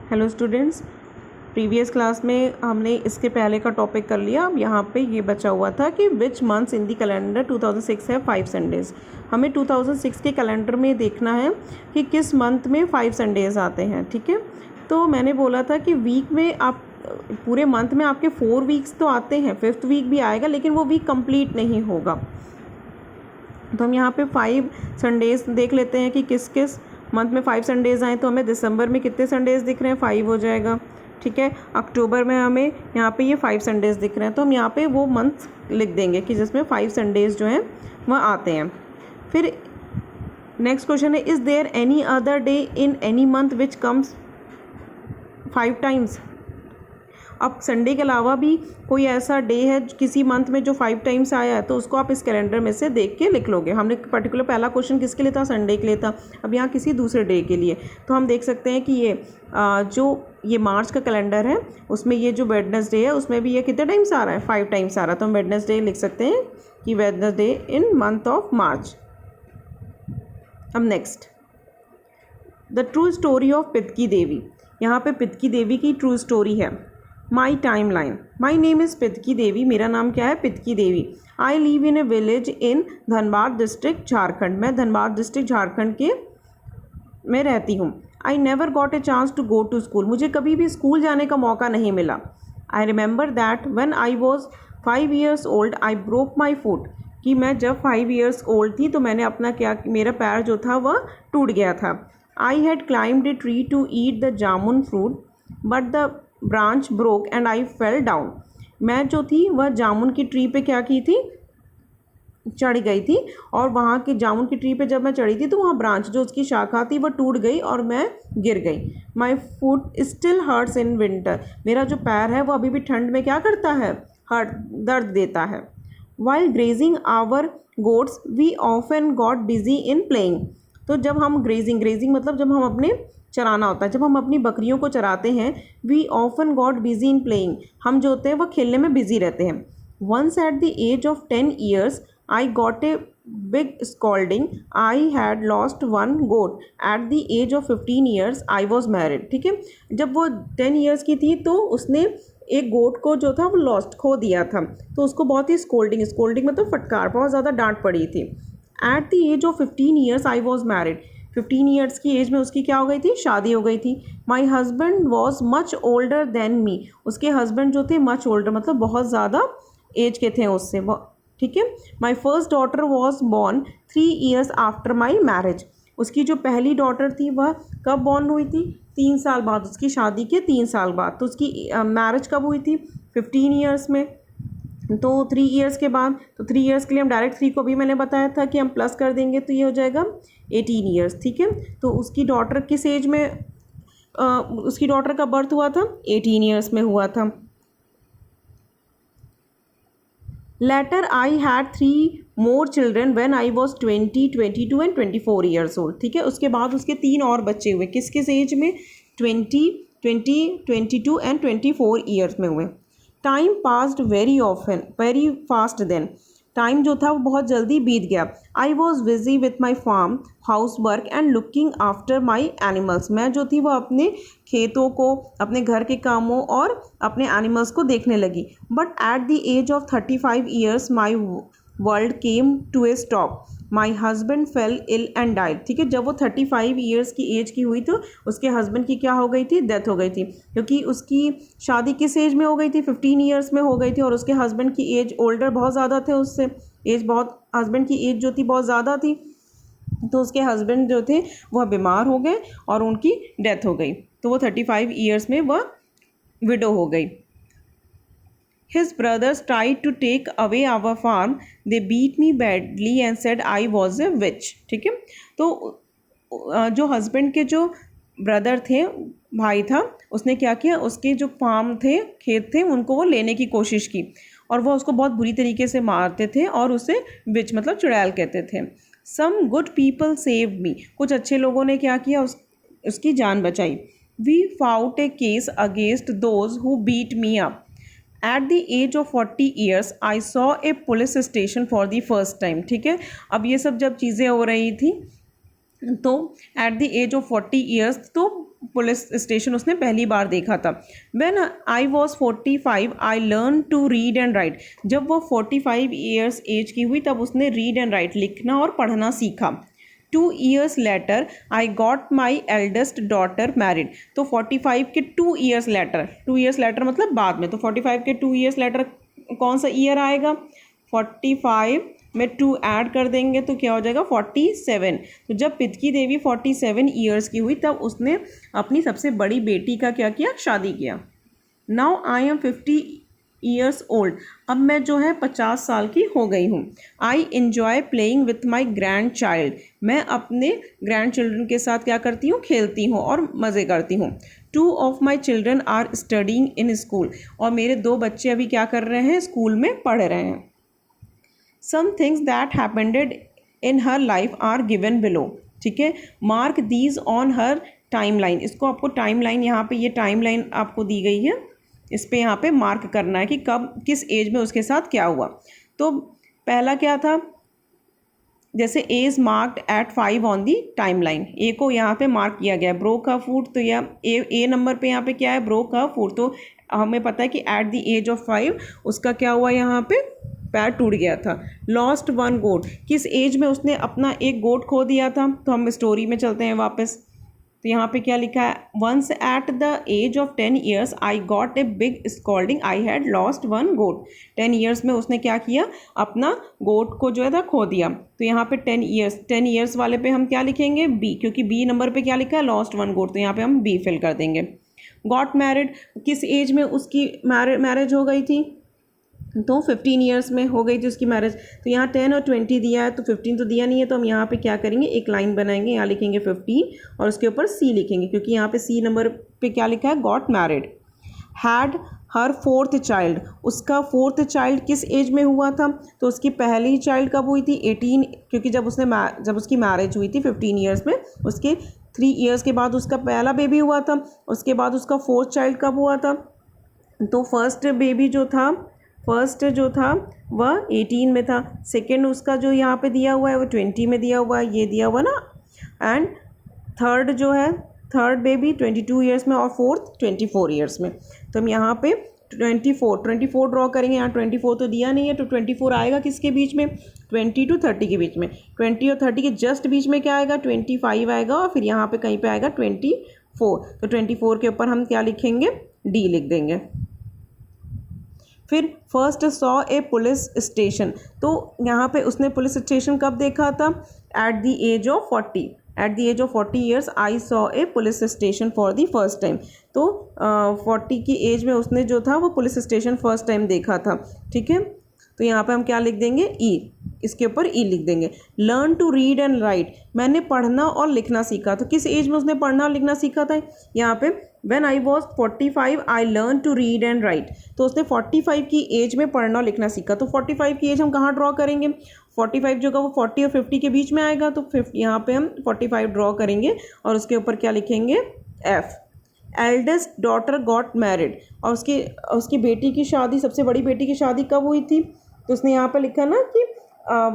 Hello students, previous class में हमने इसके पहले का टॉपिक कर लिया। अब यहाँ पे ये बचा हुआ था कि which months in the calendar 2006 है 5 संडेज़। हमें 2006 के कैलेंडर में देखना है कि किस मंथ में 5 संडेज़ आते हैं। ठीक है, तो मैंने बोला था कि वीक में आप पूरे मंथ में आपके 4 वीक्स तो आते हैं, 5th वीक भी आएगा, लेकिन वो वीक कंप्लीट नहीं होगा। तो हम यहाँ पे 5 संडेज़ देख लेते हैं कि किस किस मंथ में 5 संडेज़ आए। तो हमें दिसंबर में कितने संडेज़ दिख रहे हैं, 5 हो जाएगा। ठीक है, अक्टूबर में हमें यहाँ पे ये 5 संडेज़ दिख रहे हैं, तो हम यहाँ पे वो मंथ लिख देंगे कि जिसमें 5 संडेज़ जो हैं वह आते हैं। फिर नेक्स्ट क्वेश्चन है, is there any other day in any month which comes 5 times. अब संडे के अलावा भी कोई ऐसा डे है किसी मंथ में जो 5 टाइम्स आया है, तो उसको आप इस कैलेंडर में से देख के लिख लोगे। हमने पर्टिकुलर पहला क्वेश्चन किसके लिए था, संडे के लिए था। अब यहाँ किसी दूसरे डे के लिए, तो हम देख सकते हैं कि ये मार्च का कैलेंडर है, उसमें ये जो वेडनेसडे है उसमें भी ये कितने टाइम्स आ रहा है, 5 टाइम्स आ रहा है। तो हम वेडनेसडे लिख सकते हैं कि Wednesday in month of March. अब next, the true story of Pitki Devi. यहाँ पे पितकी देवी की ट्रू स्टोरी है। My time line, my name is Pitki Devi. मेरा नाम क्या है, Pitki Devi. I live in a village in Dhanbad district Jharkhand. मैं धनबाद डिस्ट्रिक्ट झारखंड के में रहती हूँ। I never got a chance to go to school. मुझे कभी भी स्कूल जाने का मौका नहीं मिला। I remember that when I was 5 years old I broke my foot. कि मैं जब 5 years ओल्ड थी तो मैंने अपना मेरा पैर जो था वह टूट गया था। I had climbed a tree to eat the jamun fruit but the branch broke and I fell down. मैं जो थी वह जामुन की ट्री पे क्या की थी, चढ़ गई थी, और वहाँ के जामुन की ट्री पे जब मैं चढ़ी थी तो वहाँ ब्रांच जो उसकी शाखा थी वह टूट गई और मैं गिर गई। My foot still hurts in winter. मेरा जो पैर है वो अभी भी ठंड में क्या करता है, दर्द देता है। While grazing our goats we often got busy in playing. तो जब हम ग्रेजिंग मतलब जब हम अपने चराना होता है, जब हम अपनी बकरियों को चराते हैं, we often got busy in playing, हम जो होते हैं वह खेलने में बिजी रहते हैं। Once at the age of 10 years I got a big scolding. I had lost 1 goat। At the age of 15 years I was married. ठीक है, जब वो 10 years की थी तो उसने एक गोट को जो था वो खो दिया था, तो उसको बहुत ही स्कोल्डिंग मतलब फटकार, बहुत ज़्यादा डांट पड़ी थी। At the age of 15 years I was married. 15 years की एज में उसकी क्या हो गई थी, शादी हो गई थी। My husband was much older than me. उसके हस्बैंड जो थे मच ओल्डर मतलब बहुत ज़्यादा एज के थे उससे। ठीक है, my first daughter was born 3 years after my marriage. उसकी जो पहली डॉटर थी वह कब बॉर्न हुई थी, 3 साल बाद, उसकी शादी के 3 साल बाद। तो उसकी मैरिज कब हुई थी, 15 years में। तो 3 years के बाद, तो 3 years के लिए हम डायरेक्ट 3 को भी मैंने बताया था कि हम प्लस कर देंगे तो ये हो जाएगा 18 years। ठीक है, तो उसकी डॉटर किस एज में उसकी डॉटर का बर्थ हुआ था, 18 years में हुआ था। Later I had 3 more children when I was 20, 22 and 24 years old। ठीक है, उसके बाद उसके 3 और बच्चे हुए, किस किस एज में, 20, 22 एंड 24 years में हुए। Time passed very fast then. Time जो था वो बहुत जल्दी बीत गया। I was busy with my farm house work and looking after my animals. मैं जो थी वो अपने खेतों को, अपने घर के कामों और अपने एनिमल्स को देखने लगी। But at the age of 35 years my world came to a stop. My husband fell ill and died. ठीक है, जब वो 35 years की एज की हुई तो उसके हस्बैंड की क्या हो गई थी, डेथ हो गई थी। क्योंकि उसकी शादी किस एज में हो गई थी, 15 years में हो गई थी, और उसके हस्बैंड की एज ओल्डर बहुत ज़्यादा थे उससे, हस्बैंड की एज जो थी बहुत ज़्यादा थी। तो उसके हस्बैंड जो थे वह बीमार हो गए और उनकी डेथ हो गई, तो वो 35 years में वह विडो हो गई। His brothers tried to take away our farm. They beat me badly and said I was a witch। ठीक है, तो जो हस्बैंड के जो ब्रदर थे, भाई था, उसने क्या किया, उसके जो फार्म थे, खेत थे, उनको वो लेने की कोशिश की और वो उसको बहुत बुरी तरीके से मारते थे और उसे विच मतलब चुड़ैल कहते थे। Some good people saved me। कुछ अच्छे लोगों ने क्या किया, उसकी जान बचाई। We fought a case against those who beat me up। At the age of 40 years I saw a police station for the first time। ठीक है, अब ये सब जब चीज़ें हो रही थी तो at the age of 40 years तो पुलिस स्टेशन उसने पहली बार देखा था। When I was 45 I learn to read and write. जब वो 45 ईयर्स एज की हुई तब उसने रीड एंड राइट, लिखना और पढ़ना सीखा। 2 years later I got my eldest daughter married. तो 45 के 2 years later, 2 years later मतलब बाद में, तो 45 के 2 years later कौन सा ईयर आएगा? 45 में 2 ऐड कर देंगे तो क्या हो जाएगा? 47। तो जब पितकी देवी 47 ईयर्स की हुई तब उसने अपनी सबसे बड़ी बेटी का क्या किया? शादी किया। Now I am 50 years old. अब मैं जो है 50 साल की हो गई हूँ। I enjoy playing with my grand child. मैं अपने ग्रैंड चिल्ड्रन के साथ क्या करती हूँ? खेलती हूँ और मज़े करती हूँ। 2 of my children are studying in school. और मेरे 2 बच्चे अभी क्या कर रहे हैं? स्कूल में पढ़ रहे हैं। Some things that happened in her life are given below. ठीक है, mark these on her time line. इसको आपको टाइम लाइन, यहाँ पे ये टाइम लाइन आपको दी गई है, इस पे यहाँ पे मार्क करना है कि कब किस एज में उसके साथ क्या हुआ। तो पहला क्या था? जैसे A is marked at 5 on the time line. A को यहाँ पे मार्क किया गया है। ब्रोक अ फुट, तो यह ए नंबर पे यहाँ पे क्या है? Broke a foot. तो हमें पता है कि एट द एज ऑफ 5 उसका क्या हुआ? यहाँ पे पैर टूट गया था। लॉस्ट 1 गोट। किस एज में उसने अपना एक गोट खो दिया था? तो हम स्टोरी में चलते हैं वापस। तो यहाँ पे क्या लिखा है? Once at the age of 10 years I got a big scolding I had lost 1 goat. 10 years में उसने क्या किया? अपना गोट को जो है था खो दिया। तो यहाँ पे 10 years वाले पे हम क्या लिखेंगे? बी, क्योंकि बी नंबर पे क्या लिखा है? लॉस्ट 1 गोट। तो यहाँ पे हम बी फिल कर देंगे। गॉट मैरिड, किस एज में उसकी मैरिज हो गई थी? तो 15 ईयर्स में हो गई थी उसकी मैरिज। तो यहाँ 10 और 20 दिया है, तो 15 तो दिया नहीं है, तो हम यहाँ पे क्या करेंगे? एक लाइन बनाएंगे, यहाँ लिखेंगे 15 और उसके ऊपर सी लिखेंगे, क्योंकि यहाँ पे सी नंबर पे क्या लिखा है? Got married. Had her 4th child. उसका 4th चाइल्ड किस एज में हुआ था? तो उसकी पहली चाइल्ड कब हुई थी? 18, क्योंकि जब उसकी मैरिज हुई थी 15 ईयर्स में, उसके 3 ईयर्स के बाद उसका पहला बेबी हुआ था। उसके बाद उसका 4th चाइल्ड कब हुआ था? तो फर्स्ट जो था वह 18 में था। सेकेंड उसका जो यहाँ पे दिया हुआ है वो 20 में दिया हुआ है, ये दिया हुआ ना। एंड थर्ड जो है, थर्ड बेबी 22 ईयर्स में और 4th 24 ईयर्स में। तो हम यहाँ पे 24 ड्रॉ करेंगे। यहाँ 24 तो दिया नहीं है, तो 24 आएगा किसके बीच में? 20 to 30 के बीच में। 20 और 30 के जस्ट बीच में क्या आएगा? 25 आएगा, और फिर यहाँ पे कहीं पे आएगा 24। तो 24 के ऊपर हम क्या लिखेंगे? डी लिख देंगे। फिर first saw a police station. तो यहाँ पे उसने पुलिस स्टेशन कब देखा था? At the age of 40। At the age of 40 years I saw a police station for the first time. तो 40 की एज में उसने जो था वो पुलिस स्टेशन फर्स्ट टाइम देखा था। ठीक है, तो यहाँ पे हम क्या लिख देंगे? ई, इसके ऊपर ई लिख देंगे। Learn to read and write. मैंने पढ़ना और लिखना सीखा। तो किस एज में उसने पढ़ना और लिखना सीखा था? यहाँ पे when I was 45 I learn to read and write. तो उसने 45 की एज में पढ़ना और लिखना सीखा। तो 45 की एज हम कहाँ ड्रॉ करेंगे? 45 जो का वो 40 और 50 के बीच में आएगा, तो 50 यहाँ पे हम 45 ड्रॉ करेंगे और उसके ऊपर क्या लिखेंगे? F. Eldest daughter got married. और उसकी बेटी की शादी, सबसे बड़ी बेटी की शादी कब हुई थी? तो उसने यहाँ पर लिखा ना कि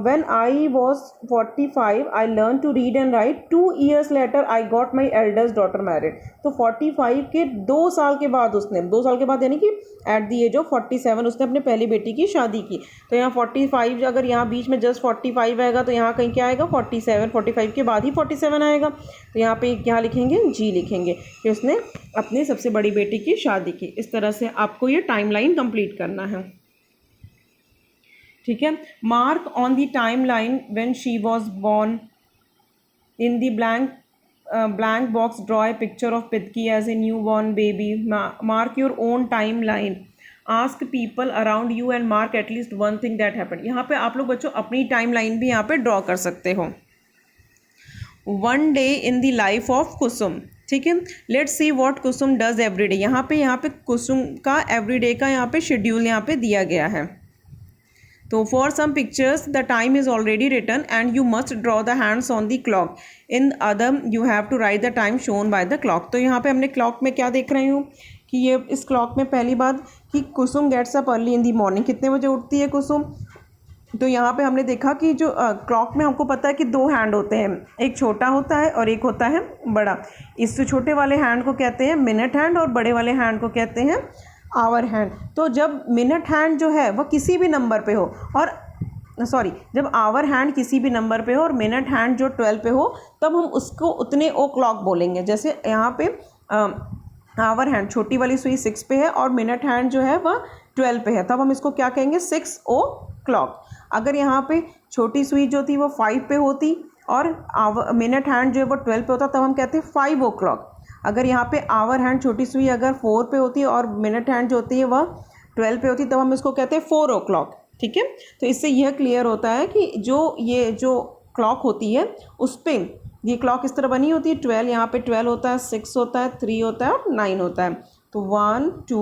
when I was 45 I learned to read and write. 2 years later I got my eldest daughter married. तो 45 के 2 साल के बाद उसने, 2 साल के बाद यानी कि at the age of 47 उसने अपने पहली बेटी की शादी की। तो यहाँ 45, अगर यहाँ बीच में जस्ट 45 आएगा तो यहाँ कहीं क्या आएगा? 47। 45 के बाद ही 47 आएगा। तो यहाँ पे क्या लिखेंगे? जी लिखेंगे कि उसने अपनी सबसे बड़ी बेटी की शादी की। इस तरह से आपको ये टाइमलाइन कंप्लीट करना है। ठीक है, mark on the time line when she was born. In the blank box draw a picture of Pitki as a new born baby. Mark your own time line. Ask people around you and mark at least one thing that happened. यहाँ पे आप लोग बच्चों अपनी time line भी यहाँ पे draw कर सकते हो। One day in the life of Kusum. ठीक है, let's see what Kusum does every day. यहाँ पे कुसुम का एवरी डे का यहाँ पे शेड्यूल यहाँ पे दिया गया है। तो for some pictures the time is already written and you must draw the hands on the clock. In other you have to write the time shown by the clock. तो यहाँ पे हमने क्लॉक में क्या देख रही हूँ कि ये इस क्लॉक में पहली बात कि Kusum gets up early in the morning. कितने बजे उठती है कुसुम? तो यहाँ पे हमने देखा कि जो क्लॉक में हमको पता है कि दो हैंड होते हैं, एक छोटा होता है और एक होता है बड़ा। इस छोटे वाले हैंड को कहते हैं मिनट हैंड और बड़े वाले हैंड को कहते हैं आवर हैंड। तो जब मिनट हैंड जो है वह किसी भी नंबर पे हो और जब आवर हैंड किसी भी नंबर पे हो और मिनट हैंड जो 12 पे हो, तब हम उसको उतने ओ क्लॉक बोलेंगे। जैसे यहाँ पे आवर हैंड छोटी वाली सुई 6 पे है और मिनट हैंड जो है वह 12 पे है, तब हम इसको क्या कहेंगे 6 ओ क्लॉक। अगर यहाँ पे छोटी सुई जो थी वो 5 पे होती और मिनट हैंड जो है वो 12 पे होता, तब हम कहते हैं 5 ओ क्लॉक। अगर यहाँ पे आवर हैंड छोटी सुई अगर 4 पे होती और मिनट हैंड जो होती है वह 12 पे होती, तब हम इसको कहते हैं 4 ओ क्लॉक। ठीक है, तो इससे यह क्लियर होता है कि ये जो क्लॉक होती है उस पर ये क्लॉक इस तरह बनी होती है। 12 यहाँ पे 12 होता है, 6 होता है, 3 होता है और 9 होता है। तो 1 2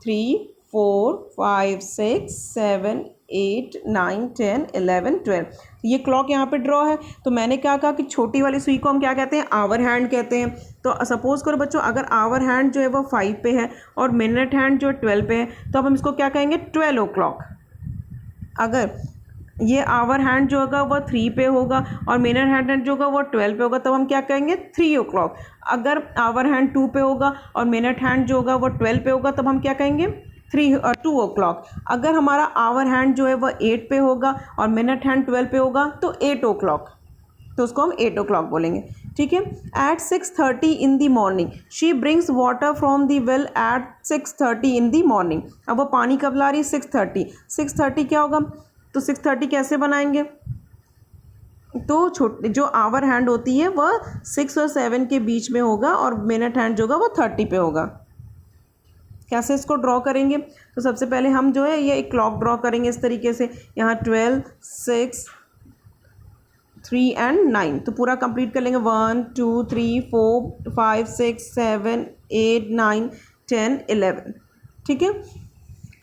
3 4 5 6 7 8 9 10 11 12 ये क्लॉक यहाँ पे ड्रॉ है। तो मैंने क्या कहा कि छोटी वाली सुई को हम क्या कहते हैं, आवर हैंड कहते हैं। तो सपोज़ करो बच्चों, अगर आवर हैंड जो है वो 5 पे है और मिनट हैंड जो 12 पे है, तो अब हम इसको क्या कहेंगे 12 ओ क्लॉक। अगर ये आवर हैंड जो होगा वह 3 पे होगा और मिनट हैंड जो होगा वो 12 पे होगा, तब हम क्या कहेंगे 3 ओ क्लॉक। अगर आवर हैंड 2 पे होगा और मिनट हैंड जो होगा वो 12 पे होगा, तब हम क्या कहेंगे 2 ओ क्लॉक। अगर हमारा आवर हैंड जो है वह 8 पे होगा और मिनट हैंड 12 पे होगा तो 8 ओ क्लॉक, तो उसको हम 8 ओ क्लॉक बोलेंगे। ठीक है। At 6:30 in the morning she brings water from the well at 6:30 in the morning. अब वो पानी कब ला रही है 6:30 क्या होगा, तो 6:30 कैसे बनाएंगे, तो जो आवर हैंड होती है वह 6 और 7 के बीच में होगा और मिनट हैंड जो होगा वो 30 पे होगा। कैसे इसको ड्रॉ करेंगे, तो सबसे पहले हम जो है ये एक क्लॉक ड्रॉ करेंगे इस तरीके से। यहाँ 12 6 3 एंड 9, तो पूरा कंप्लीट कर लेंगे 1 2 3 4 5 6 7 8 9 10 11। ठीक है।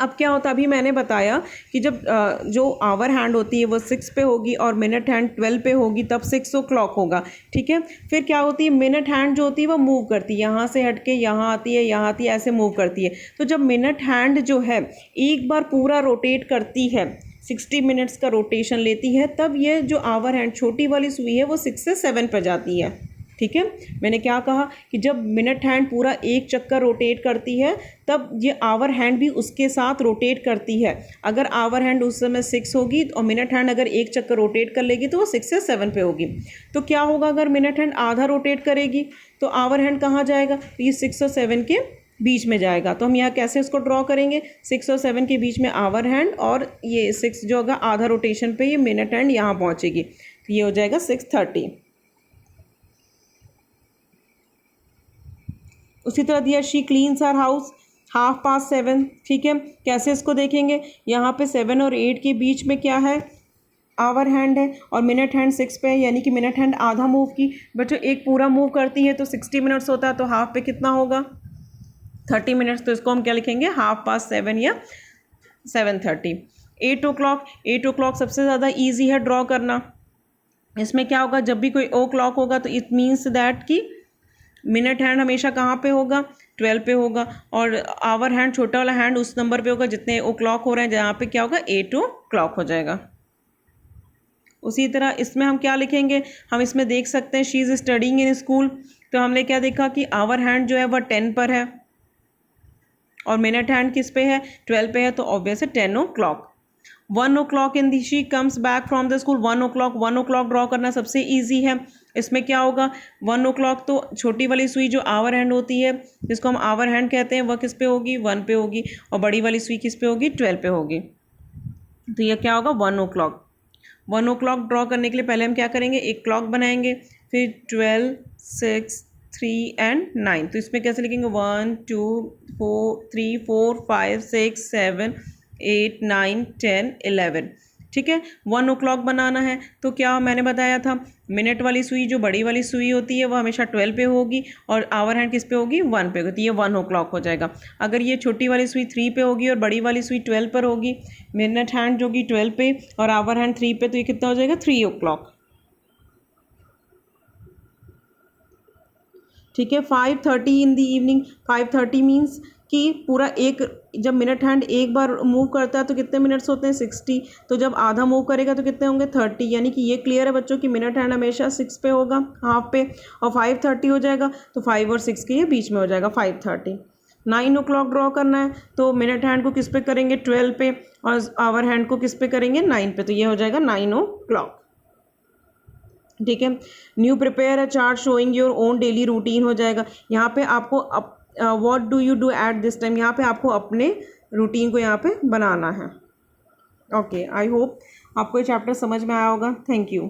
अब क्या होता है, अभी मैंने बताया कि जब जो आवर हैंड होती है वो 6 पे होगी और मिनट हैंड 12 पे होगी, तब 6 ओ क्लॉक होगा। ठीक है। फिर क्या होती है, मिनट हैंड जो होती है वो मूव करती है, यहाँ से हट के यहाँ आती है, यहाँ आती है, ऐसे मूव करती है। तो जब मिनट हैंड जो है एक बार पूरा रोटेट करती है, 60 मिनट्स का रोटेशन लेती है, तब ये जो आवर हैंड छोटी वाली सुई है वो 6 से 7 पर जाती है। ठीक है। मैंने क्या कहा कि जब मिनट हैंड पूरा एक चक्कर रोटेट करती है, तब ये आवर हैंड भी उसके साथ रोटेट करती है। अगर आवर हैंड उस समय 6 होगी और मिनट हैंड अगर एक चक्कर रोटेट कर लेगी तो वो 6 से 7 पे होगी। तो क्या होगा, अगर मिनट हैंड आधा रोटेट करेगी तो आवर हैंड कहाँ जाएगा, तो ये 6 और 7 के बीच में जाएगा। तो हम यहाँ कैसे इसको ड्रॉ करेंगे, 6 और 7 के बीच में आवर हैंड और ये 6 जो होगा आधा रोटेशन पे ये मिनट हैंड यहाँ पहुँचेगी, तो ये हो जाएगा 6:30। उसी तरह दिया शी क्लीन्स हर हाउस 7:30। ठीक है। कैसे इसको देखेंगे, यहाँ पे 7 और 8 के बीच में क्या है, आवर हैंड है और मिनट हैंड 6 पे है, यानी कि मिनट हैंड आधा मूव की। बच्चों एक पूरा मूव करती है तो 60 मिनट्स होता है, तो हाफ पे कितना होगा 30 मिनट्स। तो इसको हम क्या लिखेंगे 7:30 या 7:30। 8 ओ क्लॉक सबसे ज़्यादा ईजी है ड्रॉ करना। इसमें क्या होगा, जब भी कोई ओ क्लॉक होगा तो इट मीन्स दैट कि मिनट हैंड हमेशा कहाँ पे होगा 12 पे होगा और आवर हैंड छोटा वाला हैंड उस नंबर पे होगा जितने ओ क्लॉक हो रहे हैं, जहाँ पे क्या होगा 8 ओ क्लॉक हो जाएगा। उसी तरह इसमें हम क्या लिखेंगे, हम इसमें देख सकते हैं she is studying in school. तो हमने क्या देखा कि आवर हैंड जो है वह 10 पर है और मिनट हैंड किस पे है 12 पे है, तो ऑब्वियस है 10 o'clock. 1 o'clock in the she comes back from the school. 1 o'clock draw करना सबसे ईजी है। इसमें क्या होगा, 1 ओ क्लॉक तो छोटी वाली सुई जो आवर हैंड होती है जिसको हम आवर हैंड कहते हैं वह किस पे होगी 1 पे होगी और बड़ी वाली सुई किस पे होगी 12 पे होगी। तो यह क्या होगा 1 o'clock. 1 o'clock draw करने के लिए पहले हम क्या करेंगे, एक क्लॉक बनाएंगे, फिर 12 6 3 एंड 9। तो इसमें कैसे लिखेंगे 1 2 3 4 5 6 7 8 9 10 11। ठीक है। 1 ओ क्लॉक बनाना है तो क्या मैंने बताया था, मिनट वाली सुई जो बड़ी वाली सुई होती है वो हमेशा 12 पे होगी और आवर हैंड किस पे होगी 1 पे होगी, तो ये 1 ओ क्लॉक हो जाएगा। अगर ये छोटी वाली सुई 3 पे होगी और बड़ी वाली सुई 12 पर होगी, मिनट हैंड जो कि 12 पे और आवर हैंड 3 पे, तो ये कितना हो जाएगा 3 ओ क्लॉक। ठीक है। 5:30 इन दी इवनिंग। 5:30 मीन्स कि पूरा एक, जब मिनट हैंड एक बार मूव करता है तो कितने मिनट्स होते हैं 60, तो जब आधा मूव करेगा तो कितने होंगे 30, यानी कि ये क्लियर है बच्चों कि मिनट हैंड हमेशा 6 पे होगा, हाफ पे, और 5:30 हो जाएगा तो 5 और 6 के ये बीच में हो जाएगा 5:30। 9 o'clock ड्रॉ करना है तो मिनट हैंड को किस पे करेंगे 12 पे, और आवर हैंड को किस पे करेंगे 9 पे, तो ये हो जाएगा 9 o'clock। ठीक है। New prepare a chart showing your own daily routine हो जाएगा। यहाँ पे आपको what do you do at this time, यहाँ पे आपको अपने रूटीन को यहाँ पे बनाना है। ओके, आई होप आपको ये चैप्टर समझ में आया होगा। Thank you.